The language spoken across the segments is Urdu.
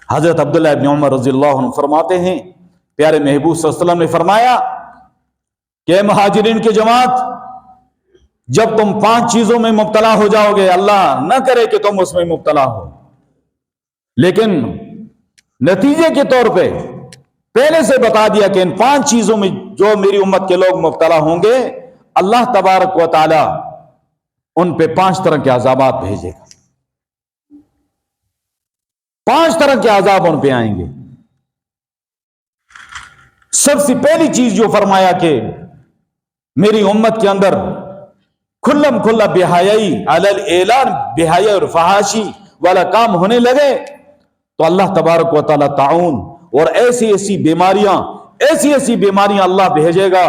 حضرت عبداللہ ابن عمر رضی اللہ عنہ فرماتے ہیں پیارے محبوب صلی اللہ علیہ وسلم نے فرمایا کہ مہاجرین کی جماعت، جب تم 5 چیزوں میں مبتلا ہو جاؤ گے، اللہ نہ کرے کہ تم اس میں مبتلا ہو، لیکن نتیجے کے طور پہ پہلے سے بتا دیا کہ ان 5 چیزوں میں جو میری امت کے لوگ مبتلا ہوں گے، اللہ تبارک و تعالی ان پہ 5 طرح کے عذابات بھیجے گا۔ 5 طرح کے عذاب ان پہ آئیں گے۔ سب سے پہلی چیز جو فرمایا کہ میری امت کے اندر کھلم کھلا بے حیائی، علی الاعلان بے حیائی اور فحاشی والا کام ہونے لگے تو اللہ تبارک و تعالی تعاون اور ایسی ایسی بیماریاں اللہ بھیجے گا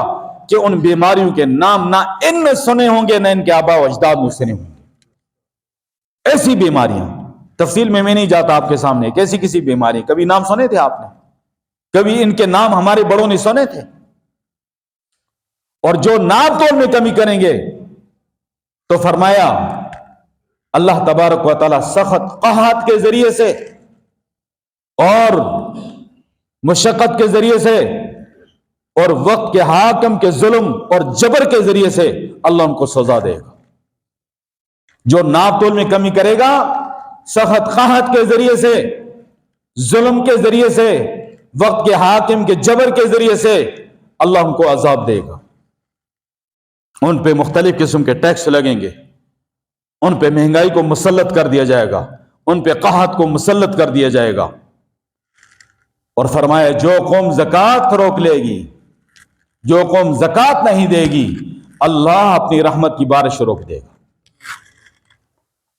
کہ ان بیماریوں کے نام نہ ان میں سنے ہوں گے، نہ ان کے آباء و اجداد میں سنے ہوں گے۔ ایسی بیماریاں، تفصیل میں نہیں جاتا آپ کے سامنے، کیسی بیماری، کبھی نام سنے تھے آپ نے؟ کبھی ان کے نام ہمارے بڑوں نے سنے تھے؟ اور جو نام تول میں کمی کریں گے تو فرمایا اللہ تبارک و تعالی سخت قحط کے ذریعے سے اور مشقت کے ذریعے سے اور وقت کے حاکم کے ظلم اور جبر کے ذریعے سے اللہ ان کو سزا دے گا۔ جو ناپ تول میں کمی کرے گا، سخت قحط کے ذریعے سے، ظلم کے ذریعے سے، وقت کے حاکم کے جبر کے ذریعے سے اللہ ان کو عذاب دے گا۔ ان پہ مختلف قسم کے ٹیکس لگیں گے، ان پہ مہنگائی کو مسلط کر دیا جائے گا، ان پہ قحط کو مسلط کر دیا جائے گا۔ اور فرمایا جو قوم زکوٰۃ روک لے گی، جو قوم زکوٰۃ نہیں دے گی، اللہ اپنی رحمت کی بارش روک دے گا۔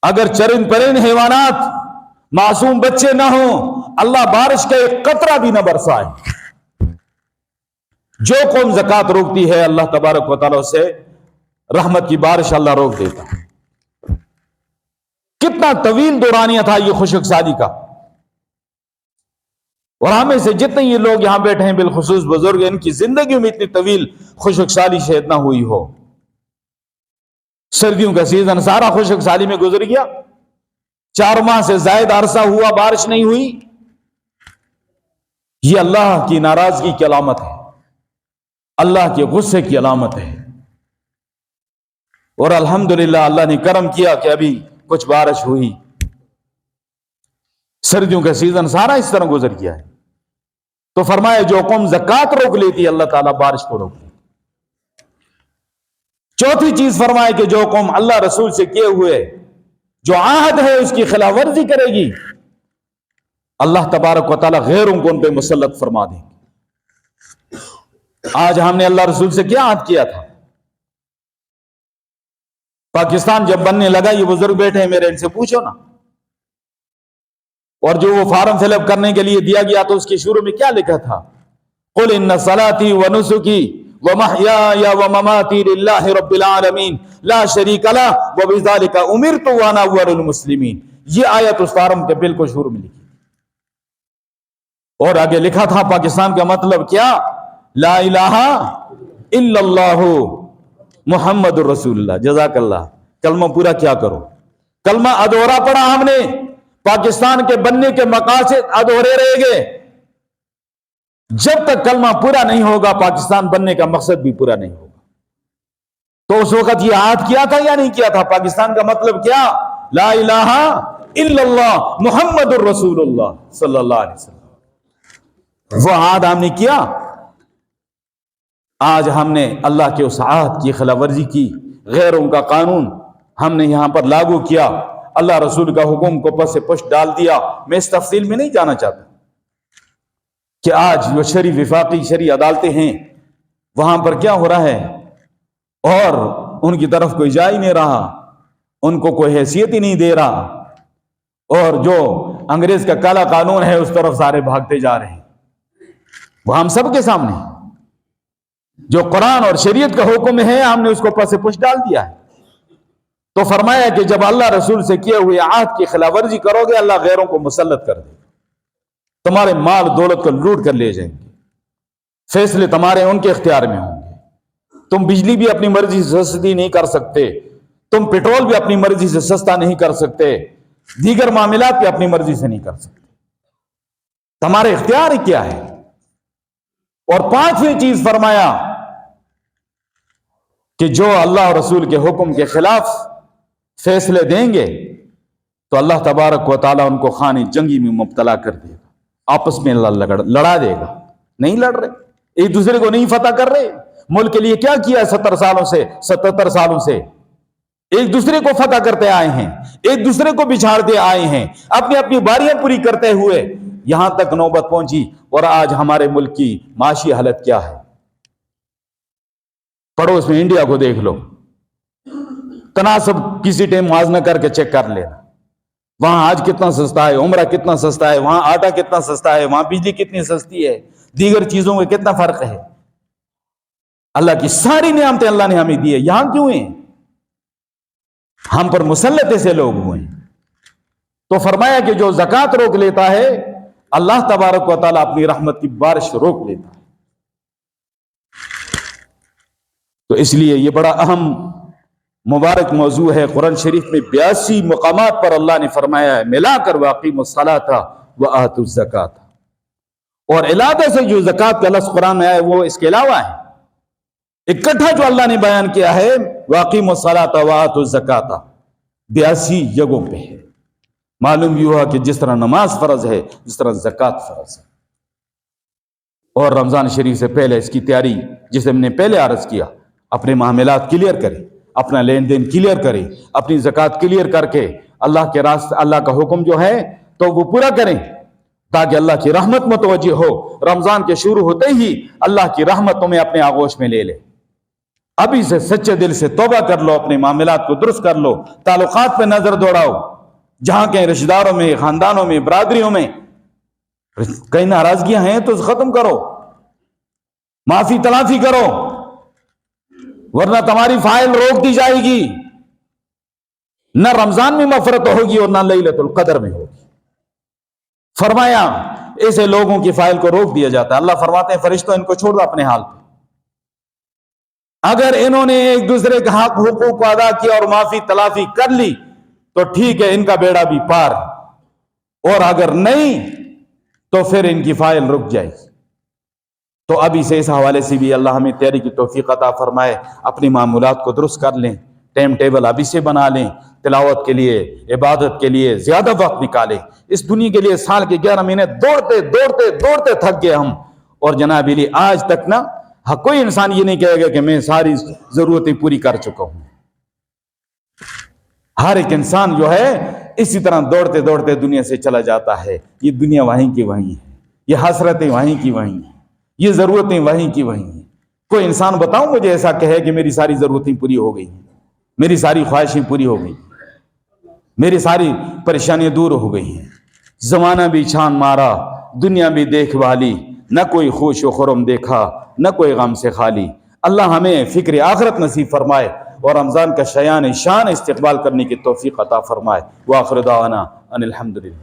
اگر چرند پرند حیوانات، معصوم بچے نہ ہوں، اللہ بارش کا ایک قطرہ بھی نہ برسائے۔ جو قوم زکوٰۃ روکتی ہے اللہ تبارک و تعالیٰ سے رحمت کی بارش اللہ روک دیتا۔ کتنا طویل دورانیہ تھا یہ خشک سالی کا، اور ہمیں سے جتنے یہ لوگ یہاں بیٹھے ہیں بالخصوص بزرگ، ان کی زندگیوں میں اتنی طویل خشک سالی شاید نہ ہوئی ہو۔ سردیوں کا سیزن سارا خشک سالی میں گزر گیا، 4 ماہ سے زائد عرصہ ہوا بارش نہیں ہوئی۔ یہ اللہ کی ناراضگی کی علامت ہے، اللہ کے غصے کی علامت ہے۔ اور الحمدللہ اللہ نے کرم کیا کہ ابھی کچھ بارش ہوئی۔ سردیوں کا سیزن سارا اس طرح گزر گیا ہے۔ تو فرمایا جو قوم زکوٰۃ روک لیتی اللہ تعالیٰ بارش کو روک لیتی۔ چوتھی چیز فرمایا کہ جو قوم اللہ رسول سے کیے ہوئے جو عہد ہے اس کی خلاف ورزی کرے گی، اللہ تبارک و تعالیٰ غیروں کو ان پہ مسلط فرما دیں گے۔ آج ہم نے اللہ رسول سے کیا عہد کیا تھا؟ پاکستان جب بننے لگا، یہ بزرگ بیٹھے ہیں میرے، ان سے پوچھو نا، اور جو وہ فارم فل اپ کرنے کے لیے دیا گیا تو اس کے شروع میں کیا لکھا تھا؟ قل ان صلاتی و نسکی و محیای و مماتی للہ رب العالمین لا شریک لہ وبذالک امرت وانا اول المسلمین۔ یہ آیت اس فارم کے بالکل شروع میں لکھی، اور آگے لکھا تھا پاکستان کا مطلب کیا؟ لا الہ الا اللہ محمد الرسول اللہ۔ جزاک اللہ، کلمہ پورا کیا کرو، کلمہ ادھورا پڑھا ہم نے، پاکستان کے بننے کے مقاصد ادھورے رہ گئے۔ جب تک کلمہ پورا نہیں ہوگا پاکستان بننے کا مقصد بھی پورا نہیں ہوگا۔ تو اس وقت یہ عہد کیا تھا یا نہیں کیا تھا؟ پاکستان کا مطلب کیا؟ لا الہ الا اللہ محمد الرسول اللہ صلی اللہ علیہ وسلم۔ وہ عہد ہم نے کیا۔ آج ہم نے اللہ کے اس عہد کی خلاف ورزی کی، غیروں کا قانون ہم نے یہاں پر لاگو کیا، اللہ رسول کا حکم کو پس سے پشت ڈال دیا۔ میں اس تفصیل میں نہیں جانا چاہتا کہ آج جو شرعی وفاقی شرعی عدالتیں ہیں وہاں پر کیا ہو رہا ہے، اور ان کی طرف کوئی جا ہی نہیں رہا، ان کو کوئی حیثیت ہی نہیں دے رہا، اور جو انگریز کا کالا قانون ہے اس طرف سارے بھاگتے جا رہے ہیں۔ وہ ہم سب کے سامنے جو قرآن اور شریعت کا حکم ہے ہم نے اس کو پس سے پشت ڈال دیا ہے۔ تو فرمایا کہ جب اللہ رسول سے کیے ہوئے عہد کی خلاف ورزی کرو گے اللہ غیروں کو مسلط کر دے گا، تمہارے مال دولت کو لوٹ کر لے جائیں گے، فیصلے تمہارے ان کے اختیار میں ہوں گے۔ تم بجلی بھی اپنی مرضی سے سستی نہیں کر سکتے، تم پیٹرول بھی اپنی مرضی سے سستا نہیں کر سکتے، دیگر معاملات بھی اپنی مرضی سے نہیں کر سکتے۔ تمہارے اختیار کیا ہے؟ اور پانچویں چیز فرمایا کہ جو اللہ اور رسول کے حکم کے خلاف فیصلے دیں گے تو اللہ تبارک و تعالیٰ ان کو خانے جنگی میں مبتلا کر دے گا، آپس میں لڑا دے گا۔ نہیں لڑ رہے، ایک دوسرے کو نہیں فتح کر رہے۔ ملک کے لیے کیا کیا 77 سالوں سے ایک دوسرے کو فتح کرتے آئے ہیں، ایک دوسرے کو بچھاڑتے آئے ہیں، اپنی اپنی باریاں پوری کرتے ہوئے یہاں تک نوبت پہنچی۔ اور آج ہمارے ملک کی معاشی حالت کیا ہے؟ پڑوس میں انڈیا کو دیکھ لو، تناسب کسی ٹائم موازنہ کر کے چیک کر لینا، وہاں آج کتنا سستا ہے، عمرہ کتنا سستا ہے، وہاں آٹا کتنا سستا ہے، وہاں بجلی کتنی سستی ہے، دیگر چیزوں میں کتنا فرق ہے۔ اللہ کی ساری نعمتیں اللہ نے ہمیں دی ہے، یہاں کیوں ہیں؟ ہم پر مسلط ایسے لوگ ہوئے ہیں۔ تو فرمایا کہ جو زکوٰۃ روک لیتا ہے اللہ تبارک و تعالیٰ اپنی رحمت کی بارش روک لیتا ہے۔ تو اس لیے یہ بڑا اہم مبارک موضوع ہے۔ قرآن شریف میں 82 مقامات پر اللہ نے فرمایا ہے ملا کر واقیموا الصلاۃ وآتوا الزکاۃ، اور علیحدہ سے جو زکوٰۃ کا لفظ قرآن میں آیا وہ اس کے علاوہ ہے۔ اکٹھا جو اللہ نے بیان کیا ہے واقیموا الصلاۃ وآتوا الزکاۃ 82 جگہوں پہ ہے۔ معلوم یہ ہوا کہ جس طرح نماز فرض ہے جس طرح زکوٰۃ فرض ہے۔ اور رمضان شریف سے پہلے اس کی تیاری جسے ہم نے پہلے عرض کیا، اپنے معاملات کلیئر کریں، اپنا لین دین کلیئر کریں، اپنی زکوٰۃ کلیئر کر کے اللہ کے راستے اللہ کا حکم جو ہے تو وہ پورا کریں تاکہ اللہ کی رحمت متوجہ ہو۔ رمضان کے شروع ہوتے ہی اللہ کی رحمت تمہیں اپنے آغوش میں لے لے۔ ابھی سے سچے دل سے توبہ کر لو، اپنے معاملات کو درست کر لو، تعلقات پہ نظر دوڑاؤ، جہاں کہیں رشتہ داروں میں، خاندانوں میں، برادریوں میں کئی ناراضگیاں ہیں تو ختم کرو، معافی تلافی کرو، ورنہ تمہاری فائل روک دی جائے گی۔ نہ رمضان میں مغفرت ہوگی اور نہ لیلۃ القدر میں ہوگی۔ فرمایا ایسے لوگوں کی فائل کو روک دیا جاتا ہے۔ اللہ فرماتے ہیں فرشتوں ان کو چھوڑ دو اپنے حال پہ، اگر انہوں نے ایک دوسرے کے حق حقوق کو ادا کیا اور معافی تلافی کر لی تو ٹھیک ہے، ان کا بیڑا بھی پار، اور اگر نہیں تو پھر ان کی فائل رک جائے گی۔ تو ابھی سے اس حوالے سے بھی اللہ ہمیں تیاری کی توفیق عطا فرمائے، اپنی معمولات کو درست کر لیں، ٹائم ٹیبل ابھی سے بنا لیں، تلاوت کے لیے، عبادت کے لیے زیادہ وقت نکالیں۔ اس دنیا کے لیے سال کے 11 مہینے دوڑتے تھک گئے ہم، اور جناب علی آج تک نا کوئی انسان یہ نہیں کہے گا کہ میں ساری ضرورتیں پوری کر چکا ہوں۔ ہر ایک انسان جو ہے اسی طرح دوڑتے دنیا سے چلا جاتا ہے۔ یہ دنیا وہیں کی وہیں ہے، یہ حسرتیں وہیں کی وہیں ہیں، یہ ضرورتیں وہیں کی وہیں ہیں۔ کوئی انسان بتاؤ مجھے ایسا کہے کہ میری ساری ضرورتیں پوری ہو گئی ہیں، میری ساری خواہشیں پوری ہو گئی، میری ساری پریشانیاں دور ہو گئی ہیں۔ زمانہ بھی چھان مارا، دنیا بھی دیکھ والی، نہ کوئی خوش و خرم دیکھا، نہ کوئی غم سے خالی۔ اللہ ہمیں فکر آخرت نصیب فرمائے اور رمضان کا شان استقبال کرنے کی توفیق عطا فرمائے۔ وآخر دعوانا ان الحمدللہ۔